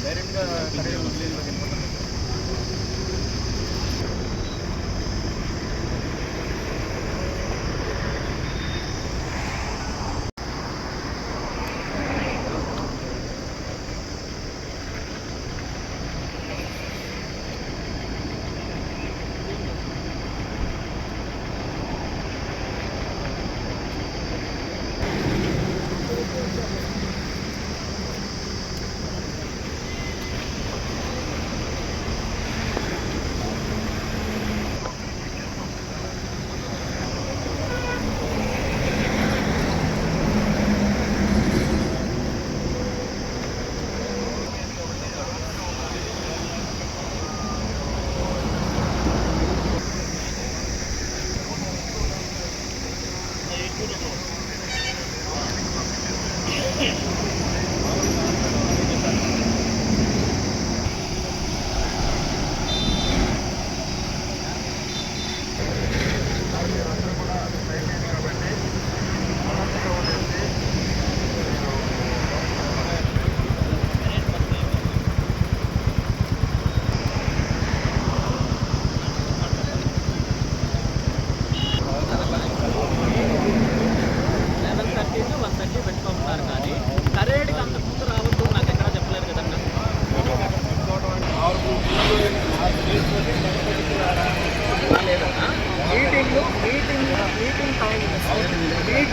డైరెక్ట్గా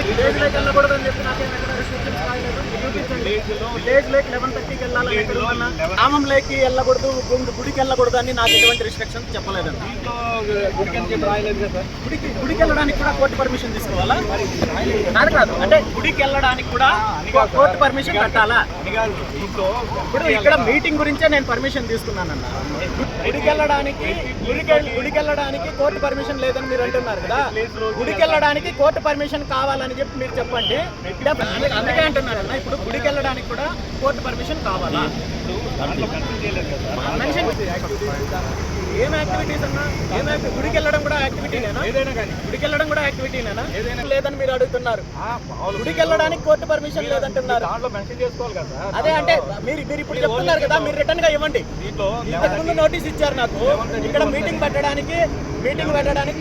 విలేజ్లోకి వెళ్ళకూడదని చెప్పి నాకేం ఎక్కడ రిస్ట్రిక్షన్స్ కాలేదు. చూపించండి, విలేజ్లోకి 11:30కి వెళ్ళాలని ఎక్కడున్నా, గ్రామంలోకి వెళ్ళకూడదు, గుడికి వెళ్ళకూడదు అని నాకు ఎటువంటి రిస్ట్రిక్షన్స్ చెప్పలేదండి. గుడికి వెళ్ళడానికి కూడా కోర్టు పర్మిషన్ తీసుకోవాలా? కాదు, అంటే గుడికి వెళ్ళడానికి కూడా కోర్టు పర్మిషన్ కట్టాలా? ఇప్పుడు ఇక్కడ మీటింగ్ గురించే నేను పర్మిషన్ తీసుకున్నానన్న. గుడికి వెళ్ళడానికి కోర్టు పర్మిషన్ లేదని మీరు అంటున్నారు కదా. గుడికి వెళ్ళడానికి కోర్టు పర్మిషన్ కావాలని చెప్పి మీరు చెప్పండి. అందుకే అంటున్నారన్న, ఇప్పుడు గుడికి వెళ్ళడానికి కూడా కోర్టు పర్మిషన్ కావాలా? ఏం యాక్టివిటీస్ అన్నా? గుడికి వెళ్ళడం కూడా యాక్టివిటీనేనా? గుడికి వెళ్ళడం కూడా యాక్టివిటీనేనా? లేదని మీరు అడుగుతున్నారు. గుడికి వెళ్ళడానికి కోర్టు పర్మిషన్ లేదంటున్నారు. అదే అంటే మీరు ఇప్పుడు చెప్తున్నారు కదా, మీరు రిటర్న్ గా ఇవ్వండి. ఇంతకుముందు నోటీస్ ఇచ్చారు నాకు, ఇక్కడ మీటింగ్ పెట్టడానికి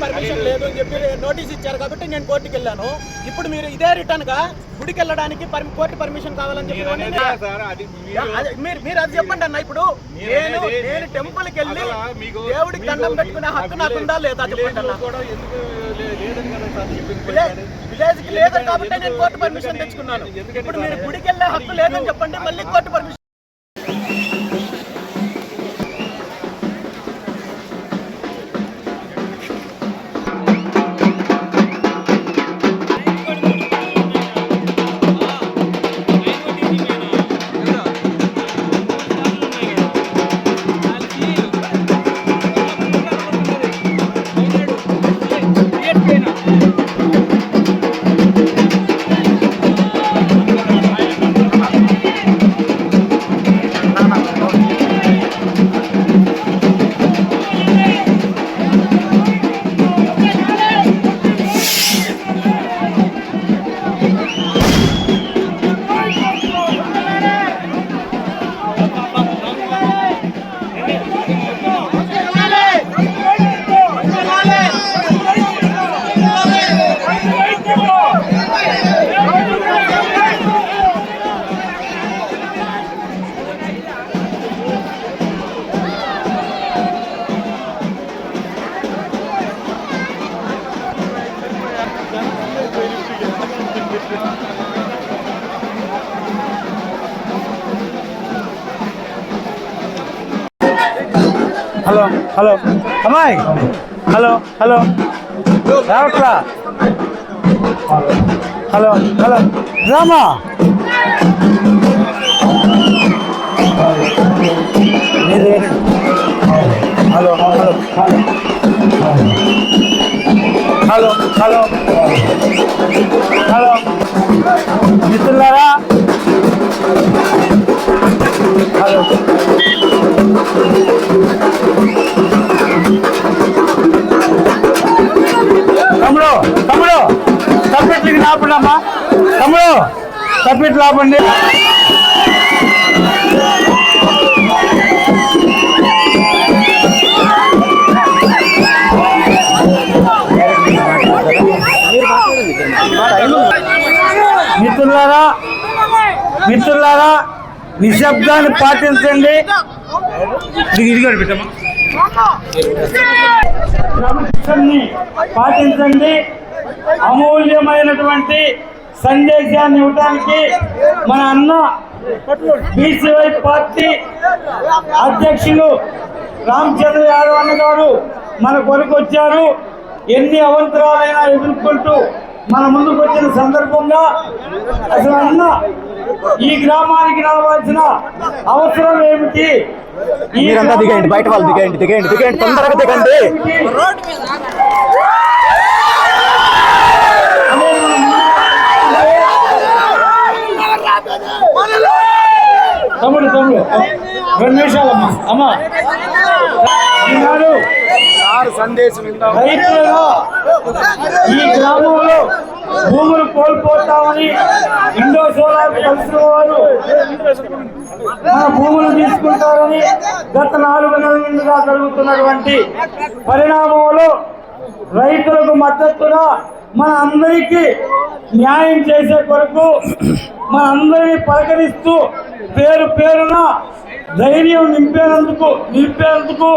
పర్మిషన్ లేదు అని చెప్పి నోటీస్ ఇచ్చారు కాబట్టి నేను కోర్టుకి వెళ్ళాను. ఇప్పుడు మీరు ఇదే రిటర్న్ గా గుడికి వెళ్ళడానికి కోర్టు పర్మిషన్ కావాలని చెప్పి మీరు అది చెప్పండి అన్న. ఇప్పుడు నేను టెంపుల్కి వెళ్ళి దేవుడికి దండం పెట్టుకునే హక్కు నాకుందా లేదా చెప్పండి అన్న. విలేజ్ కి లేదు కాబట్టి నేను కోర్టు పర్మిషన్ తెచ్చుకున్నాను. ఇప్పుడు మీరు గుడికి వెళ్ళే హక్కు లేదని చెప్పండి, మళ్ళీ కోర్టు పర్మిషన్. హలో హలో అమ్మాయి, హలో హలో రావట్లా, hello hello Rama, hello hello hello hello hello మిత్రులారా, హలో ఆపండి అమ్మా, తమ్ముడు తప్పిట్లు ఆపండి. మిత్రులారా నిశ్శబ్దాన్ని పాటించండి. క్రమశిక్షణని పాటించండి. అమూల్యమైనటువంటి సందేశాన్ని ఇవ్వడానికి మన అన్న బీసీవై పార్టీ అధ్యక్షులు రామచంద్ర యాదవ్ అన్న గారు మన కొరకు వచ్చారు. ఎన్ని అవంతరాలైనా ఎదుర్కొంటూ మన ముందుకు వచ్చిన సందర్భంగా అసలు అన్న ఈ గ్రామానికి రావాల్సిన అవసరం ఏమిటి? మీరంతా దిగండి, బయట వాళ్ళు దిగండి, తొందరగా దిగండి. తమ్ముడు 2 నిమిషాలమ్మా. అమ్మా రైతులుగా ఈ గ్రామంలో భూములు కోల్పోతామని ఇండో సోలార్ కలిసిన వారు మన భూములు తీసుకుంటారని గత 4 నెలల నుండిగా జరుగుతున్నటువంటి పరిణామంలో రైతులకు మద్దతుగా మన అందరికీ న్యాయం చేసే కొరకు మన అందరినీ పలకరిస్తూ పేరు పేరున ధైర్యం నింపేందుకు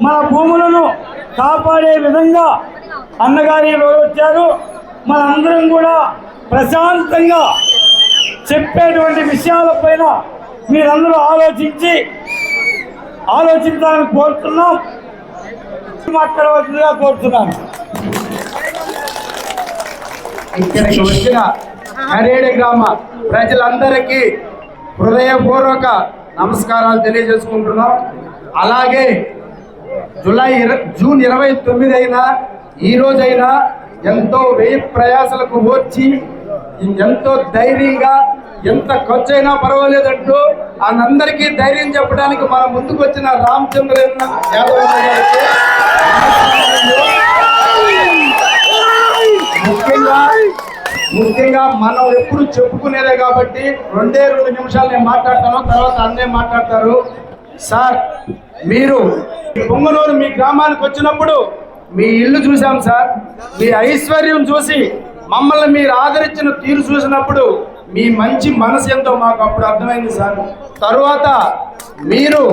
మన భూములను కాపాడే విధంగా అన్నగారి వచ్చారు. మనందరం కూడా ప్రశాంతంగా చెప్పేటువంటి విషయాలపైన మీరందరూ ఆలోచించాలని కోరుతున్నాం. మాట్లాడవలసిందిగా కోరుతున్నాను. ఇక్కడికి వచ్చిన కరేడు గ్రామ ప్రజలందరికీ హృదయపూర్వక నమస్కారాలు తెలియజేసుకుంటున్నాం. అలాగే జూన్ 29 అయినా ఈ రోజైనా ఎంతో వ్యయ ప్రయాసలకు వచ్చి ఎంతో ధైర్యంగా ఎంత ఖర్చు అయినా పర్వాలేదంటూ అందరికీ ధైర్యం చెప్పడానికి మన ముందుకు వచ్చిన రామచంద్ర యాదవ్ గారికి ముఖ్యంగా మనం ఎప్పుడు చెప్పుకునేదే కాబట్టి 2 నిమిషాలు నేను మాట్లాడతాను, తర్వాత అన్నే మాట్లాడతారు. సార్, మీరు పొంగనూరు మీ గ్రామానికి వచ్చినప్పుడు మీ ఇల్లు చూసాం సార్. మీ ఐశ్వర్యం చూసి మమ్మల్ని మీరు ఆదరించిన తీరు చూసినప్పుడు మీ మంచి మనసు ఎంతో మాకు అప్పుడు అర్థమైంది సార్. తరువాత మీరు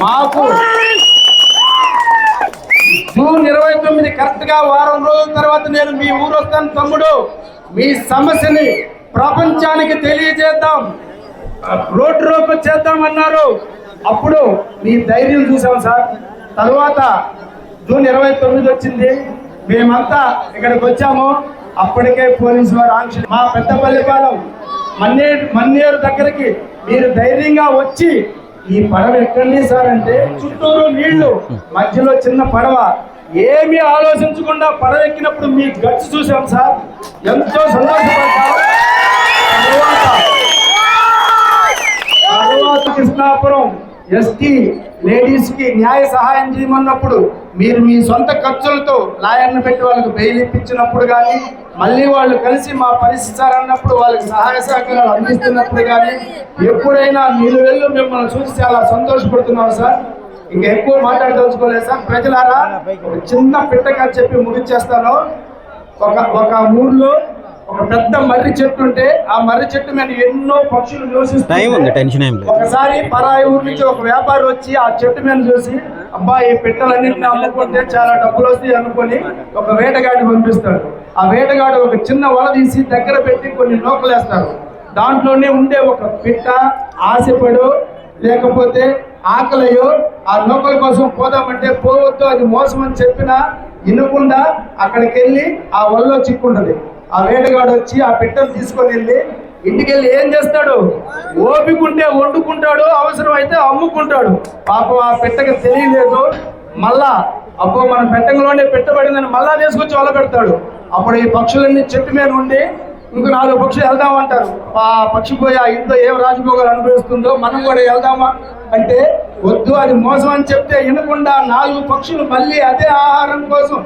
మాకు జూన్ 29 కరెక్ట్గా వారం రోజుల తర్వాత నేను మీ ఊరు వస్తాను తమ్ముడు, మీ సమస్యని ప్రపంచానికి తెలియజేద్దాం, రోడ్డు రోడ్డు చేద్దామన్నారు. అప్పుడు మీ ధైర్యం చూసాం సార్. తరువాత జూన్ 29 వచ్చింది, మేమంతా ఇక్కడికి వచ్చాము. అప్పటికే పోలీసు వారు ఆంక్ష మా పెద్దపల్లిపాలెం మన్నేరు దగ్గరికి మీరు ధైర్యంగా వచ్చి ఈ పడవ ఎక్కండి సార్ అంటే చుట్టూరు నీళ్లు, మధ్యలో చిన్న పడవ, ఏమీ ఆలోచించకుండా పడవ ఎక్కినప్పుడు మీ గట్స్ చూసాం సార్. ఎంతో సంతోషపడ్డాం. తరువాత కృష్ణాపురం ఎస్టీ లేడీస్ కి న్యాయ సహాయం చేయమన్నప్పుడు మీరు మీ సొంత ఖర్చులతో లాయర్ను పెట్టి వాళ్ళకి బెయిల్ ఇప్పించినప్పుడు కానీ, మళ్ళీ వాళ్ళు కలిసి మా పరిస్థితి సార్ అన్నప్పుడు వాళ్ళకి సహాయ సహకారాలు అందిస్తున్నప్పుడు కానీ, ఎప్పుడైనా నిలువెల్లు మిమ్మల్ని చూసి చాలా సంతోషపడుతున్నాం సార్. ఇంకా ఎక్కువ మాట్లాడదలుచుకోలేదు సార్. ప్రజలారా, ఒక చిన్న పిట్టగా చెప్పి ముగించేస్తాను. ఒక ఊర్లో ఒక పెద్ద మర్రి చెట్టు ఉంటే ఆ మర్రి చెట్టు మీద ఎన్నో పక్షులు నివసిస్తాయి. ఒకసారి పరాయి ఊరి నుంచి ఒక వ్యాపారి వచ్చి ఆ చెట్టు మీద చూసి, అబ్బా ఈ పిట్టలన్నింటినీ అమ్ముకుంటే చాలా డబ్బులు వస్తాయి అనుకుని ఒక వేటగాడిని పంపిస్తాడు. ఆ వేటగాడు ఒక చిన్న వల తీసి దగ్గర పెట్టి కొన్ని నూకలు వేస్తాడు. దాంట్లోనే ఉండే ఒక పిట్ట ఆశపడు లేకపోతే ఆకలయ్యో ఆ నూకల కోసం పోదామంటే పోవద్దు, అది మోసం అని చెప్పినా వినకుండా అక్కడికి వెళ్ళి ఆ వలలో చిక్కుంటది. ఆ వేటగాడు వచ్చి ఆ పిట్టను తీసుకొని వెళ్ళి ఇంటికి వెళ్ళి ఏం చేస్తాడు, ఓపికంటే వండుకుంటాడు, అవసరం అయితే అమ్ముకుంటాడు. పాపం ఆ పిట్టకి తెలియలేదు. మళ్ళా అబ్బో మన పెట్టంలోనే పెట్టబడిందని మళ్ళా తీసుకొచ్చి వల పెడతాడు. అప్పుడు ఈ పక్షులన్నీ చెట్టు మీద ఉండి ఇంకో 4 పక్షులు వెళ్దామంటారు. ఆ పక్షి పోయి ఆ ఇంట్లో ఏం రాజభోగాలు అనుభవిస్తుందో మనం కూడా వెళ్దామా అంటే వద్దు, అది మోసం అని చెప్తే వినకుండా 4 పక్షులు మళ్ళీ అదే ఆహారం కోసం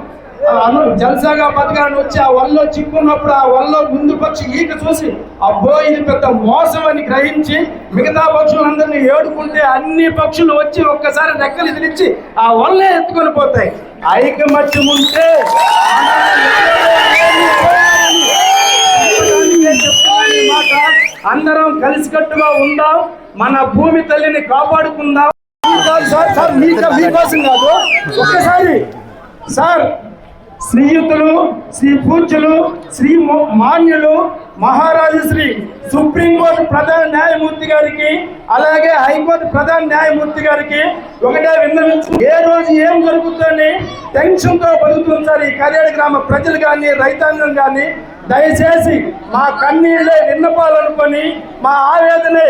జల్సాగా బతకాలని వచ్చి ఆ వల్లో చిక్కున్నప్పుడు ఆ వల్లో ముందుకొచ్చి ఈక చూసి అబ్బో ఇది పెద్ద మోసం అని గ్రహించి మిగతా పక్షులందరినీ ఏడుకుంటే అన్ని పక్షులు వచ్చి ఒక్కసారి రెక్కలు ఎదిరించి ఆ వల్లే ఎత్తుకొని పోతాయి. ఐకమత్యం ఉంటే అందరం కలిసికట్టుగా ఉందాం, మన భూమి తల్లిని కాపాడుకుందాం. సార్ మీకోసం కాదు, ఒక్కసారి సార్ శ్రీయుతులు, శ్రీ పూజ్యులు, శ్రీ మాన్యులు మహారాజు శ్రీ సుప్రీంకోర్టు ప్రధాన న్యాయమూర్తి గారికి అలాగే హైకోర్టు ప్రధాన న్యాయమూర్తి గారికి ఒకటే విన్నవించు. ఏ రోజు ఏం జరుగుతుందని టెన్షన్తో బతుకుతుంది సార్ ఈ కరేడు గ్రామ ప్రజలు కానీ రైతాంగం కానీ. దయచేసి మా కన్నీళ్ళే విన్నపాలు అనుకొని, మా ఆవేదనే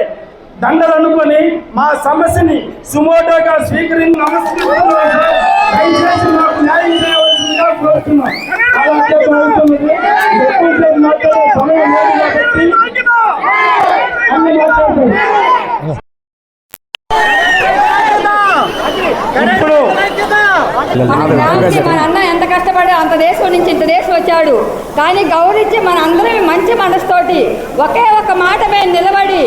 దండలు అనుకొని మా సమస్యని సుమోటోగా స్వీకరించి దయచేసి మాకు న్యాయం చేయవలసిందిగా కోరుతున్నాం. ఇప్పుడు మన అన్న ఎంత కష్టపడి అంత దేశం నుంచి ఇంత దేశం వచ్చాడు, కానీ గౌరవించి మన అందరం మంచి మనసుతోటి ఒకే ఒక మాట మీద నిలబడి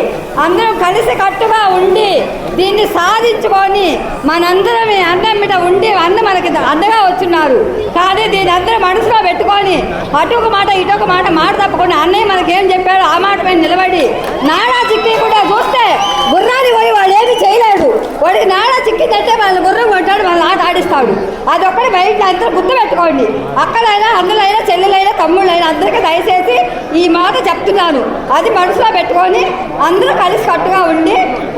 అందరం కలిసి కట్టుగా ఉండి దీన్ని సాధించుకొని మనందరం అన్నం మీద ఉండి అన్న మనకి అండగా వచ్చున్నారు. కానీ దీని అందరూ మనసులో పెట్టుకొని అటొక మాట ఇటొక మాట తప్పకుండా అన్నయ్య మనకి ఏం చెప్పాడు ఆ మాట మీద నిలబడి నాడా చిక్కి కూడా చూస్తే గుర్రాన్ని పోయి వాళ్ళు ఏమి చేయలేడు. వాడికి నాడా చిక్కిందంటే వాళ్ళ గుర్రం కొట్టాడు, వాళ్ళ ఆట ఆడిస్తాడు. అదొక్కటి బయట అందరూ గుర్తు పెట్టుకోండి. అక్కలైనా అన్నలైనా చెల్లెలైనా తమ్ముళ్ళైనా అందరికీ దయచేసి ఈ మాట చెప్తున్నాను. అది మనసులో పెట్టుకొని అందరూ కలిసి కట్టుగా ఉండి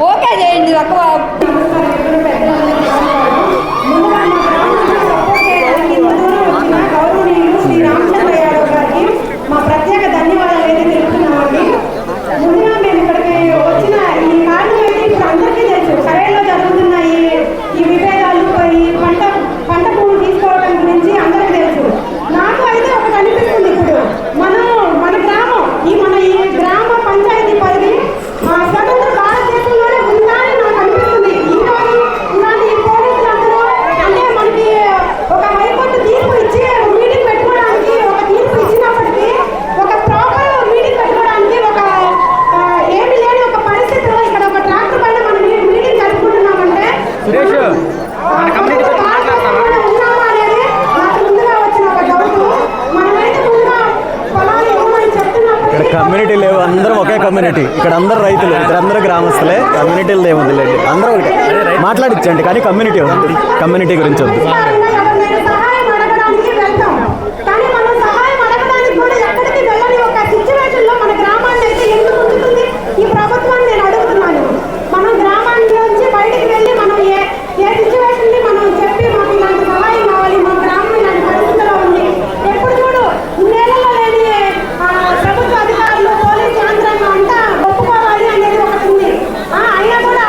ఓకే చేయండి. మా ప్రత్యేక ధన్యవాదాలు అయితే తెలుపుతున్నామండి. ముందుగా మేము ఇక్కడికి వచ్చిన ఈ కారణం అయితే ఇప్పుడు అందరికీ తెలుసు. కరేడులో జరుగుతున్న ఈ విభేదాలు, ఈ పంట భూమి తీసుకోవడం గురించి అందరికీ తెలుసు. నాకు అయితే ఒకటి అనిపిస్తుంది, ఇప్పుడు మన గ్రామం మన ఈ గ్రామ పంచాయతీ పరిధి స్వతంత్ర భారతదేశంలోనే ఉందా అని నాకు అనిపిస్తుంది. ఇలాంటి ఈ పోలీసులందరూ అంటే మనకి ఒక హైకోర్టు తీర్పు ఇచ్చి మీటింగ్ పెట్టుకోవడానికి ఒక తీర్పు ఇచ్చినప్పటికీ ఒక ప్రాపర్ మీటింగ్ పెట్టుకోవడానికి ఒక ఏమి లేని ఒక పరిస్థితిలో ఇక్కడ ఒక ట్రాక్టర్ పైన మనం మీటింగ్ జరుపుకుంటున్నామంటే ఉన్నామా అనేది నాకు ముందుగా వచ్చిన ఒక డౌట్. మనమైతే ముందుగా పొలాలు ఇవ్వమని చెప్తున్నప్పటికీ కమ్యూనిటీ లేవు, అందరం ఒకే కమ్యూనిటీ. ఇక్కడ అందరూ రైతులు, అందరూ గ్రామస్తులే. కమ్యూనిటీలు ఏముంది లేదు, అందరూ ఒకటే మాట్లాడించండి. కానీ కమ్యూనిటీ ఉంది, కమ్యూనిటీ గురించి వద్దు. సహాయం అడగడానికి వెళ్తాం, కానీ మనం సహాయం అడగడానికి కూడా ఎక్కడికి వెళ్ళని ఒక సిచ్యువేషన్ లో మన గ్రామాన్ని అయితే ఎందుకు ఉంచుతుంది ఈ ప్రభుత్వాన్ని నేను అడుగుతున్నాను. మనం గ్రామాన్ని నుంచి బయటికి వెళ్ళి మనం ఏ సిచ్యువేషన్ ని మనం చెప్పి మాకు ఇలాంటి సహాయం కావాలి, మా గ్రామం ఇలాంటి పరిస్థితిలో ఉంది. ఎప్పుడు చూడు నేలలో లేని ప్రభుత్వ అధికారులు పోలీస్ యంత్రాంగం అంతా ఒప్పుకోవాలి అనేది ఒకటి ఉంది. అయినా కూడా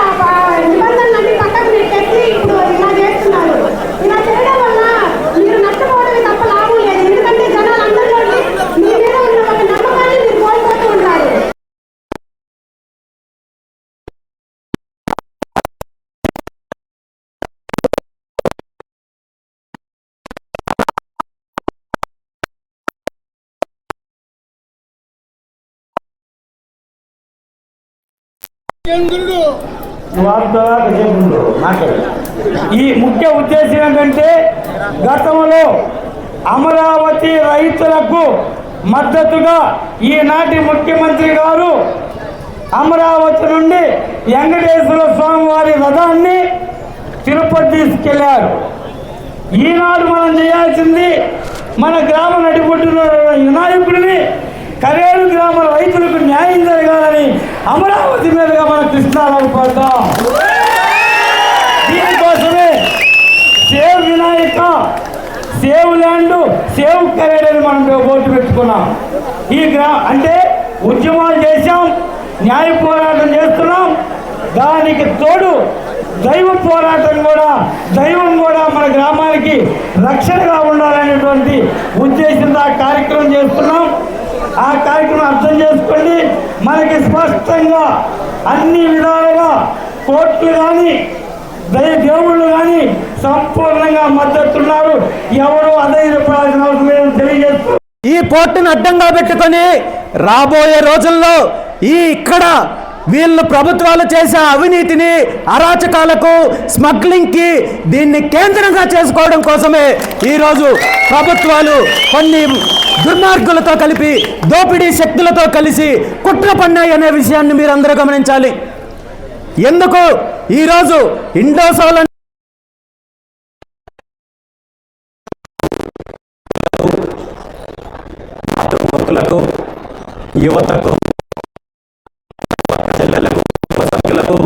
నిబంధనలన్నీ పక్కకు నెట్టేసి ఇప్పుడు ఇలా చేస్తున్నారు. ఇలా చేయడం వల్ల మీరు నష్టపోవడమే తప్ప లాభం లేదు. ఎందుకంటే జనాలందరిలో మీ మీద ఉన్న ఒక నమ్మకాన్ని మీరు కోల్పోతూ ఉంటారు. ఈ ముఖ్య ఉద్దేశం ఏంటంటే గతంలో అమరావతి రైతులకు మద్దతుగా ఈనాటి ముఖ్యమంత్రి గారు అమరావతి నుండి వెంకటేశ్వర స్వామి వారి రథాన్ని తిరుపతి తీసుకెళ్లారు. ఈనాడు మనం చేయాల్సింది మన గ్రామ నడిపొట్టున వినాయకుడిని కరేడు గ్రామ రైతులకు న్యాయం జరగాలని అమరావతి మీదుగా మన కృష్ణారావు పడతాం. దీనికోసమే save Vinayaka, save land, save Karedu అని మనం ఓటు పెట్టుకున్నాం. ఈ అంటే ఉద్యమాలు చేశాం, న్యాయ పోరాటం చేస్తున్నాం. దానికి తోడు దైవ పోరాటం కూడా, దైవం కూడా మన గ్రామానికి రక్షణగా ఉండాలనేటువంటి ఉద్దేశంతో ఆ కార్యక్రమం చేస్తున్నాం. ఆ కార్యక్రమం అర్థం చేసుకోండి. మనకి స్పష్టంగా అన్ని విధాలుగా కోర్టులు కానీ దేవుళ్ళు కానీ సంపూర్ణంగా మద్దతున్నారు. ఎవరు అధైర్యపడాల్సిన అవసరం లేదని తెలియజేస్తూ ఈ పోర్టును అడ్డంగా పెట్టుకొని రాబోయే రోజుల్లో ఇక్కడ వీళ్ళు ప్రభుత్వాలు చేసే అవినీతిని, అరాచకాలకు, స్మగ్లింగ్కి దీన్ని కేంద్రంగా చేసుకోవడం కోసమే ఈరోజు ప్రభుత్వాలు కొన్ని దుర్మార్గులతో కలిపి దోపిడీ శక్తులతో కలిసి కుట్ర పన్నాయి అనే విషయాన్ని మీరందరూ గమనించాలి. ఎందుకు ఈరోజు ఇండోసోల్ యువతకు, చెల్లెలకు, సభ్యులకు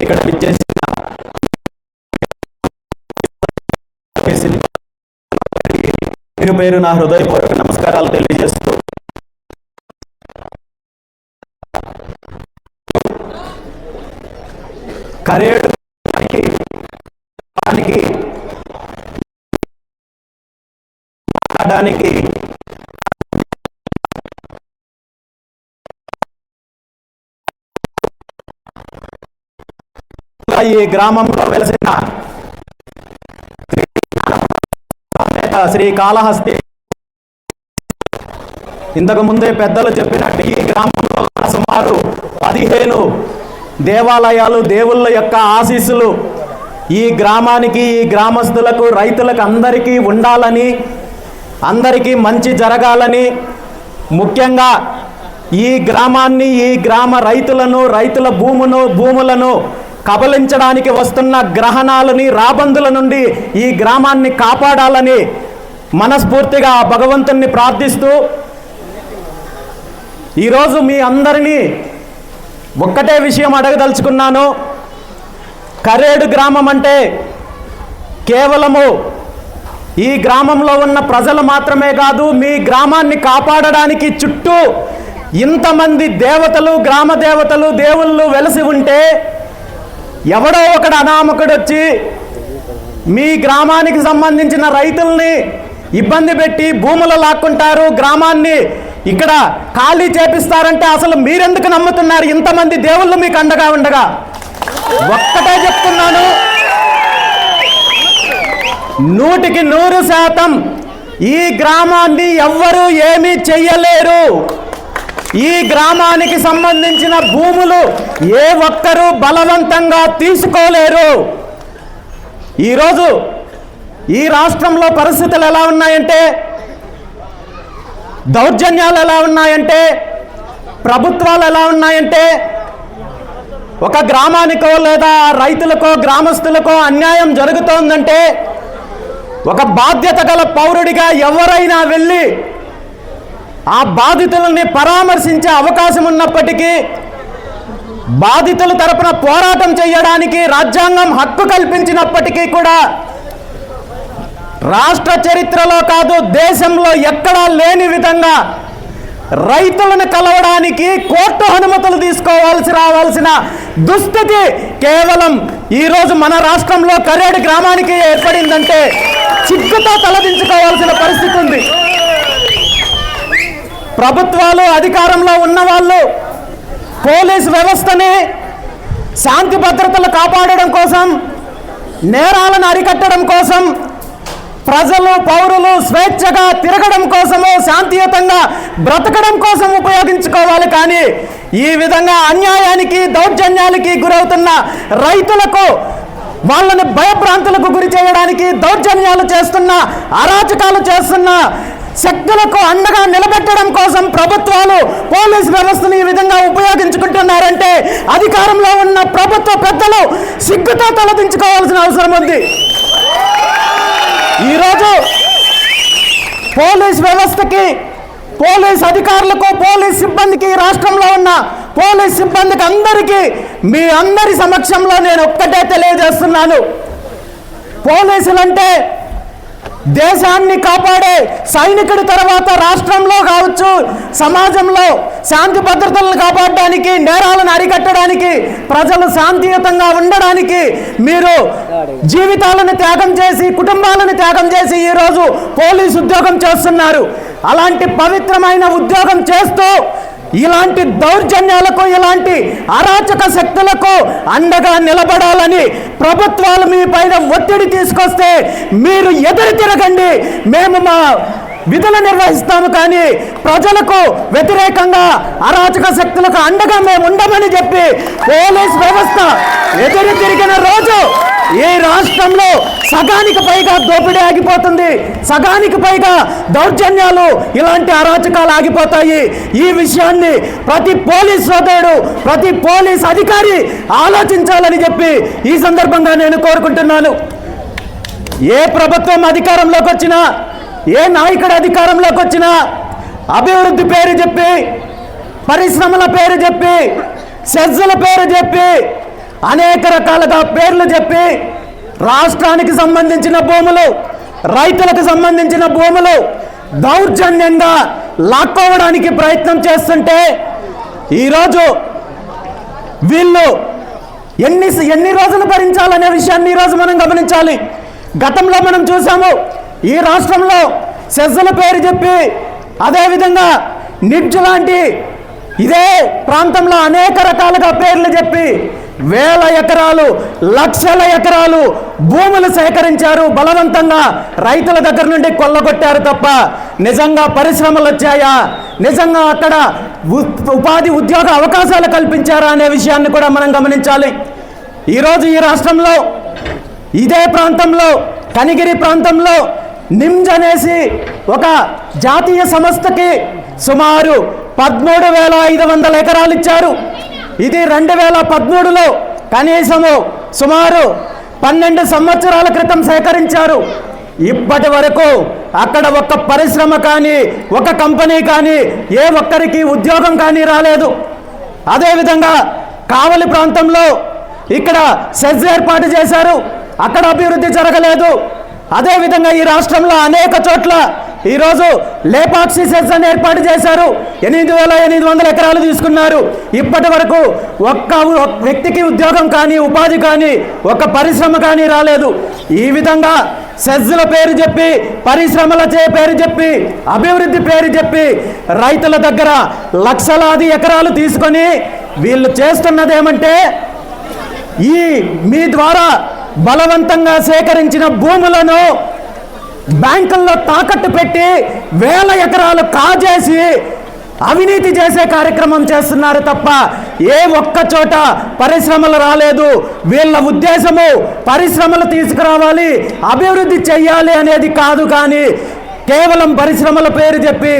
ఇక్కడ విచ్చేసిన పేరు నా హృదయపూర్వక నమస్కారాలు తెలియజేస్తూ కరేడు మాట్లాడడానికి ఈ గ్రామంలో వెలసిన శ్రీకాళహస్తి ఇంతకు ముందే పెద్దలు చెప్పినట్టు ఈ గ్రామంలో సుమారు 15 దేవాలయాలు, దేవుళ్ళ యొక్క ఆశీస్సులు ఈ గ్రామానికి, ఈ గ్రామస్తులకు, రైతులకు అందరికీ ఉండాలని, అందరికీ మంచి జరగాలని, ముఖ్యంగా ఈ గ్రామాన్ని, ఈ గ్రామ రైతులను, రైతుల భూములను కబలించడానికి వస్తున్న గ్రహణాలని, రాబందుల నుండి ఈ గ్రామాన్ని కాపాడాలని మనస్ఫూర్తిగా భగవంతుణ్ణి ప్రార్థిస్తూ ఈరోజు మీ అందరినీ ఒక్కటే విషయం అడగదలుచుకున్నాను. కరేడు గ్రామం అంటే కేవలము ఈ గ్రామంలో ఉన్న ప్రజలు మాత్రమే కాదు, మీ గ్రామాన్ని కాపాడడానికి చుట్టూ ఇంతమంది దేవతలు, గ్రామ దేవతలు, దేవుళ్ళు వెలసి ఉంటే ఎవడో ఒకడు అనామకుడు వచ్చి మీ గ్రామానికి సంబంధించిన రైతుల్ని ఇబ్బంది పెట్టి భూములు లాక్కుంటారు, గ్రామాన్ని ఇక్కడ ఖాళీ చేపిస్తారంటే అసలు మీరెందుకు నమ్ముతున్నారు? ఇంతమంది దేవుళ్ళు మీకు అండగా ఉండగా ఒక్కటే చెప్తున్నాను, 100% ఈ గ్రామాన్ని ఎవ్వరూ ఏమీ చెయ్యలేరు. ఈ గ్రామానికి సంబంధించిన భూములు ఏ ఒక్కరూ బలవంతంగా తీసుకోలేరు. ఈరోజు ఈ రాష్ట్రంలో పరిస్థితులు ఎలా ఉన్నాయంటే, దౌర్జన్యాలు ఎలా ఉన్నాయంటే, ప్రభుత్వాలు ఎలా ఉన్నాయంటే, ఒక గ్రామానికో లేదా రైతులకో, గ్రామస్తులకో అన్యాయం జరుగుతోందంటే ఒక బాధ్యత గల పౌరుడిగా ఎవరైనా వెళ్ళి ఆ బాధితులని పరామర్శించే అవకాశం ఉన్నప్పటికీ, బాధితుల తరపున పోరాటం చేయడానికి రాజ్యాంగం హక్కు కల్పించినప్పటికీ కూడా రాష్ట్ర చరిత్రలో కాదు, దేశంలో ఎక్కడా లేని విధంగా రైతులను కలవడానికి కోర్టు అనుమతులు రావాల్సిన దుస్థితి కేవలం ఈరోజు మన రాష్ట్రంలో కరేడు గ్రామానికి ఏర్పడిందంటే సిగ్గుతో తలదించుకోవాల్సిన పరిస్థితి ఉంది. ప్రభుత్వాలు, అధికారంలో ఉన్నవాళ్ళు పోలీస్ వ్యవస్థని శాంతి భద్రతలు కాపాడడం కోసం, నేరాలను అరికట్టడం కోసం, ప్రజలు, పౌరులు స్వేచ్ఛగా తిరగడం కోసము, శాంతియుతంగా బ్రతకడం కోసం ఉపయోగించుకోవాలి. కానీ ఈ విధంగా అన్యాయానికి, దౌర్జన్యాలకి గురవుతున్న రైతులకు, వాళ్ళని భయభ్రాంతులకు గురి చేయడానికి దౌర్జన్యాలు చేస్తున్న, అరాచకాలు చేస్తున్న శక్తులకు అండగా నిలబెట్టడం కోసం ప్రభుత్వాలు పోలీస్ వ్యవస్థను ఈ విధంగా ఉపయోగించుకుంటున్నారంటే అధికారంలో ఉన్న ప్రభుత్వ పెద్దలు సిగ్గుతో తలదించుకోవాల్సిన అవసరం ఉంది. ఈరోజు పోలీస్ వ్యవస్థకి, పోలీస్ అధికారులకు, పోలీస్ సిబ్బందికి, రాష్ట్రంలో ఉన్న పోలీస్ సిబ్బందికి అందరికీ మీ అందరి సమక్షంలో నేను ఒక్కటే తెలియజేస్తున్నాను, పోలీసులంటే దేశాన్ని కాపాడే సైనికుడి తర్వాత రాష్ట్రంలో కావచ్చు, సమాజంలో శాంతి భద్రతలను కాపాడడానికి, నేరాలను అరికట్టడానికి, ప్రజలు శాంతియుతంగా ఉండడానికి మీరు జీవితాలను త్యాగం చేసి, కుటుంబాలను త్యాగం చేసి ఈరోజు పోలీసు ఉద్యోగం చేస్తున్నారు. అలాంటి పవిత్రమైన ఉద్యోగం చేస్తూ ఇలాంటి దౌర్జన్యాలకు, ఇలాంటి అరాచక శక్తులకు అండగా నిలబడాలని ప్రభుత్వాలు మీ పైన ఒత్తిడి తీసుకొస్తే మీరు ఎదురు తిరగండి. మేము మా విధులు నిర్వహిస్తాము, కానీ ప్రజలకు వ్యతిరేకంగా అరాచక శక్తులకు అండగా మేము ఉండమని చెప్పి పోలీస్ వ్యవస్థ ఎదురు తిరిగిన రోజు ఈ రాష్ట్రంలో సగానికి పైగా దోపిడీ ఆగిపోతుంది, సగానికి పైగా దౌర్జన్యాలు, ఇలాంటి అరాచకాలు ఆగిపోతాయి. ఈ విషయాన్ని ప్రతి పోలీస్ సోదరుడు, ప్రతి పోలీస్ అధికారి ఆలోచించాలని చెప్పి ఈ సందర్భంగా నేను కోరుకుంటున్నాను. ఏ ప్రభుత్వం అధికారంలోకి వచ్చినా, ఏ నాయకుడు అధికారంలోకి వచ్చినా అభివృద్ధి పేరు చెప్పి, పరిశ్రమల పేరు చెప్పి, సెజ్జల పేరు చెప్పి, అనేక రకాలుగా పేర్లు చెప్పి రాష్ట్రానికి సంబంధించిన భూములు, రైతులకు సంబంధించిన భూములు దౌర్జన్యంగా లాక్కోవడానికి ప్రయత్నం చేస్తుంటే ఈరోజు వీళ్ళు ఎన్ని రోజులు భరించాలనే విషయాన్ని ఈరోజు మనం గమనించాలి. గతంలో మనం చూసాము, ఈ రాష్ట్రంలో సెజ్జల పేరు చెప్పి, అదేవిధంగా నిడ్జ్ లాంటి ఇదే ప్రాంతంలో అనేక రకాలుగా పేర్లు చెప్పి వేల ఎకరాలు, లక్షల ఎకరాలు భూములు సేకరించారు, బలవంతంగా రైతుల దగ్గర నుండి కొల్లగొట్టారు తప్ప నిజంగా పరిశ్రమలు వచ్చాయా, నిజంగా అక్కడ ఉపాధి ఉద్యోగ అవకాశాలు కల్పించారా అనే విషయాన్ని కూడా మనం గమనించాలి. ఈరోజు ఈ రాష్ట్రంలో ఇదే ప్రాంతంలో, కనిగిరి ప్రాంతంలో నిమ్జ్ అనేసి ఒక జాతీయ సంస్థకి సుమారు 13,500 ఎకరాలు ఇచ్చారు. ఇది 2013లో కనీసము సుమారు 12 సంవత్సరాల క్రితం సేకరించారు. ఇప్పటి వరకు అక్కడ ఒక్క పరిశ్రమ కానీ, ఒక కంపెనీ కానీ, ఏ ఒక్కరికి ఉద్యోగం కానీ రాలేదు. అదేవిధంగా కావలి ప్రాంతంలో ఇక్కడ సెజ్ ఏర్పాటు చేశారు, అక్కడ అభివృద్ధి జరగలేదు. అదేవిధంగా ఈ రాష్ట్రంలో అనేక చోట్ల ఈరోజు లేపాక్షి సెజ్ అని ఏర్పాటు చేశారు, 8,800 ఎకరాలు తీసుకున్నారు. ఇప్పటి వరకు ఒక్క వ్యక్తికి ఉద్యోగం కానీ, ఉపాధి కానీ, ఒక పరిశ్రమ కానీ రాలేదు. ఈ విధంగా సెజ్ల పేరు చెప్పి, పరిశ్రమల పేరు చెప్పి, అభివృద్ధి పేరు చెప్పి రైతుల దగ్గర లక్షలాది ఎకరాలు తీసుకొని వీళ్ళు చేస్తున్నదేమంటే, ఈ మీ ద్వారా బలవంతంగా సేకరించిన భూములను బ్యాంకుల్లో తాకట్టు పెట్టి వేల ఎకరాలు కాజేసి అవినీతి చేసే కార్యక్రమం చేస్తున్నారు తప్ప ఏ ఒక్క చోట పరిశ్రమలు రాలేదు. వీళ్ళ ఉద్దేశము పరిశ్రమలు తీసుకురావాలి, అభివృద్ధి చెయ్యాలి అనేది కాదు, కానీ కేవలం పరిశ్రమల పేరు చెప్పి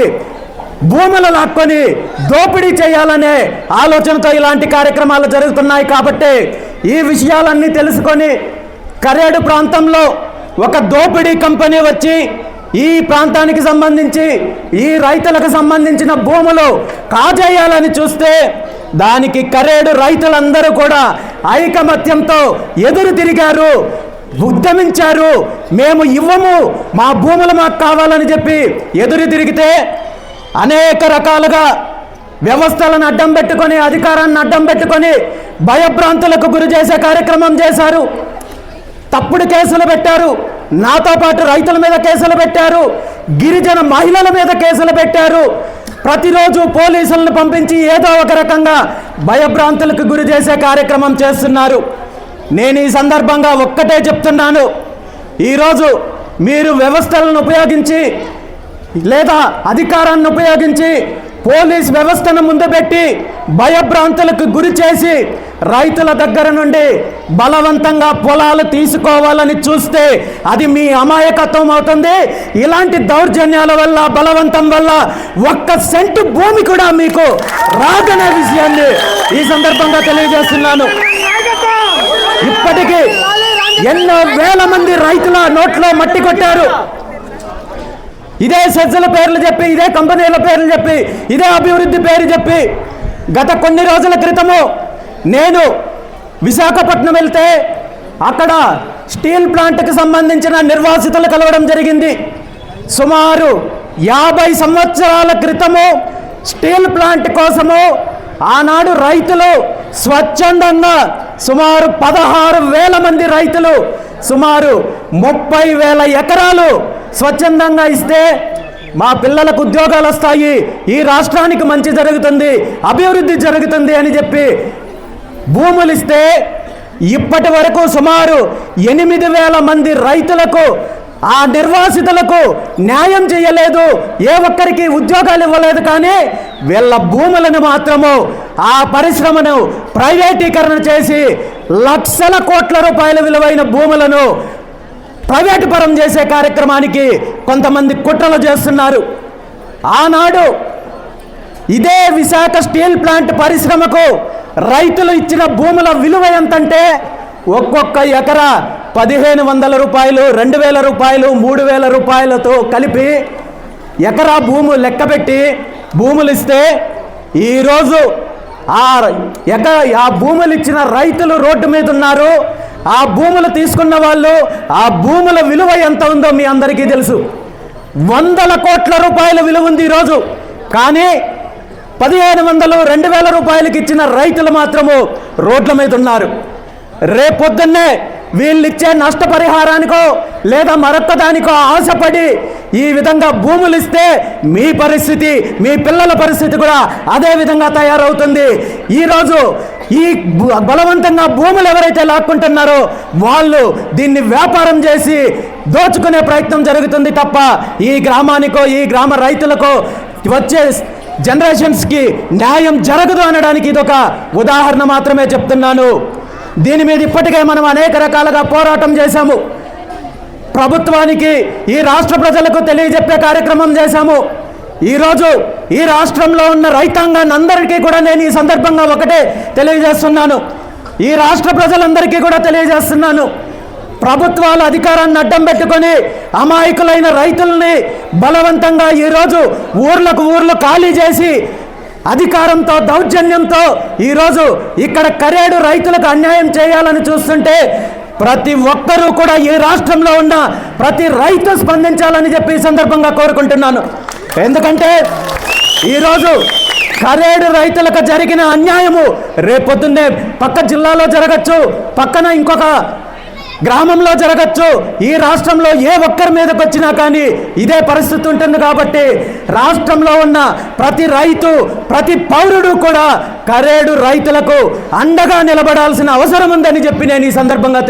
భూములు లాక్కొని దోపిడీ చేయాలనే ఆలోచనతో ఇలాంటి కార్యక్రమాలు జరుగుతున్నాయి. కాబట్టి ఈ విషయాలన్నీ తెలుసుకొని కరేడు ప్రాంతంలో ఒక దోపిడీ కంపెనీ వచ్చి ఈ ప్రాంతానికి సంబంధించి, ఈ రైతులకు సంబంధించిన భూములు కాజేయాలని చూస్తే దానికి కరేడు రైతులందరూ కూడా ఐకమత్యంతో ఎదురు తిరిగారు, ఉద్యమించారు. మేము ఇవ్వము, మా భూములు మాకు కావాలని చెప్పి ఎదురు తిరిగితే అనేక రకాలుగా వ్యవస్థలను అడ్డం పెట్టుకొని, అధికారాన్ని అడ్డం పెట్టుకొని భయభ్రాంతులకు గురి చేసే కార్యక్రమం చేశారు. తప్పుడు కేసులు పెట్టారు, నాతో పాటు రైతుల మీద కేసులు పెట్టారు, గిరిజన మహిళల మీద కేసులు పెట్టారు. ప్రతిరోజు పోలీసులను పంపించి ఏదో ఒక రకంగా భయభ్రాంతులకు గురి చేసే కార్యక్రమం చేస్తున్నారు. నేను ఈ సందర్భంగా ఒక్కటే చెప్తున్నాను, ఈరోజు మీరు వ్యవస్థలను ఉపయోగించి లేదా అధికారాన్ని ఉపయోగించి పోలీస్ వ్యవస్థను ముందు పెట్టి భయభ్రాంతులకు గురి చేసి రైతుల దగ్గర నుండి బలవంతంగా పొలాలు తీసుకోవాలని చూస్తే అది మీ అమాయకత్వం అవుతుంది. ఇలాంటి దౌర్జన్యాల వల్ల, బలవంతం వల్ల ఒక్క సెంటు భూమి కూడా మీకు రాదనే విషయాన్ని ఈ సందర్భంగా తెలియజేస్తున్నాను. ఇప్పటికీ ఎన్నో వేల మంది రైతుల నోట్లో మట్టి కొట్టారు. ఇదే సెజ్జల పేర్లు చెప్పి, ఇదే కంపెనీల పేర్లు చెప్పి, ఇదే అభివృద్ధి పేరు చెప్పి. గత కొన్ని రోజుల క్రితము నేను విశాఖపట్నం వెళ్తే అక్కడ స్టీల్ ప్లాంట్కి సంబంధించిన నిర్వాసితులు కలవడం జరిగింది. సుమారు 50 సంవత్సరాల క్రితము స్టీల్ ప్లాంట్ కోసము ఆనాడు రైతులు స్వచ్ఛందంగా సుమారు 16,000 మంది రైతులు సుమారు 30,000 ఎకరాలు స్వచ్ఛందంగా ఇస్తే మా పిల్లలకు ఉద్యోగాలు వస్తాయి, ఈ రాష్ట్రానికి మంచి జరుగుతుంది, అభివృద్ధి జరుగుతుంది అని చెప్పి భూములు ఇస్తే ఇప్పటి వరకు సుమారు 8,000 మంది రైతులకు, ఆ నిర్వాసితులకు న్యాయం చేయలేదు, ఏ ఒక్కరికి ఉద్యోగాలు ఇవ్వలేదు. కానీ వీళ్ళ భూములను మాత్రము, ఆ పరిశ్రమను ప్రైవేటీకరణ చేసి లక్షల కోట్ల రూపాయల విలువైన భూములను ప్రైవేటు పరం చేసే కార్యక్రమానికి కొంతమంది కుట్రలు చేస్తున్నారు. ఆనాడు ఇదే విశాఖ స్టీల్ ప్లాంట్ పరిశ్రమకు రైతులు ఇచ్చిన భూముల విలువ ఎంతంటే ఒక్కొక్క ఎకరా 1,500 రూపాయలు, 2,000 రూపాయలు, 3,000 రూపాయలతో కలిపి ఎకరా భూము లెక్కబెట్టి భూములు ఇస్తే ఈరోజు ఆ భూములు ఇచ్చిన రైతులు రోడ్డు మీద ఉన్నారు. ఆ భూములు తీసుకున్న వాళ్ళు, ఆ భూముల విలువ ఎంత ఉందో మీ అందరికీ తెలుసు. 100 కోట్ల రూపాయల విలువ ఉంది ఈరోజు. కానీ 1,500, 2,000 రూపాయలకి ఇచ్చిన రైతులు మాత్రము రోడ్ల మీద ఉన్నారు. రేపొద్దున్నే వీళ్ళు ఇచ్చే నష్టపరిహారానికో లేదా మరొక్క దానికో ఆశపడి ఈ విధంగా భూములు ఇస్తే మీ పరిస్థితి, మీ పిల్లల పరిస్థితి కూడా అదే విధంగా తయారవుతుంది. ఈరోజు ఈ బలవంతంగా భూములు ఎవరైతే లాక్కుంటున్నారో వాళ్ళు దీన్ని వ్యాపారం చేసి దోచుకునే ప్రయత్నం జరుగుతుంది తప్ప ఈ గ్రామానికో, ఈ గ్రామ రైతులకో, వచ్చే జనరేషన్స్కి న్యాయం జరగదు అనడానికి ఇదొక ఉదాహరణ మాత్రమే చెప్తున్నాను. దీని మీద ఇప్పటికే మనం అనేక రకాలుగా పోరాటం చేశాము. ప్రభుత్వానికి, ఈ రాష్ట్ర ప్రజలకు తెలియజెప్పే కార్యక్రమం చేశాము. ఈరోజు ఈ రాష్ట్రంలో ఉన్న రైతాంగాన్ని అందరికీ కూడా నేను ఈ సందర్భంగా ఒకటే తెలియజేస్తున్నాను. ఈ రాష్ట్ర ప్రజలందరికీ కూడా తెలియజేస్తున్నాను. ప్రభుత్వాలు అధికారాన్ని అడ్డం పెట్టుకొని అమాయకులైన రైతుల్ని బలవంతంగా ఈరోజు ఊర్లు ఖాళీ చేసి అధికారంతో, దౌర్జన్యంతో ఈరోజు ఇక్కడ కరేడు రైతులకు అన్యాయం చేయాలని చూస్తుంటే ప్రతి ఒక్కరూ కూడా ఈ రాష్ట్రంలో ఉన్న ప్రతి రైతు స్పందించాలని చెప్పి ఈ సందర్భంగా కోరుకుంటున్నాను. ఎందుకంటే ఈరోజు కరేడు రైతులకు జరిగిన అన్యాయము రేపొద్దున్నే పక్క జిల్లాలో జరగచ్చు, పక్కన ఇంకొక గ్రామంలో జరగచ్చు. ఈ రాష్ట్రంలో ఏ ఒక్కరి మీదకి వచ్చినా కానీ ఇదే పరిస్థితి ఉంటుంది. కాబట్టి రాష్ట్రంలో ఉన్న ప్రతి రైతు, ప్రతి పౌరుడు కూడా కరేడు రైతులకు అండగా నిలబడాల్సిన అవసరం ఉందని చెప్పి నేను ఈ సందర్భంగా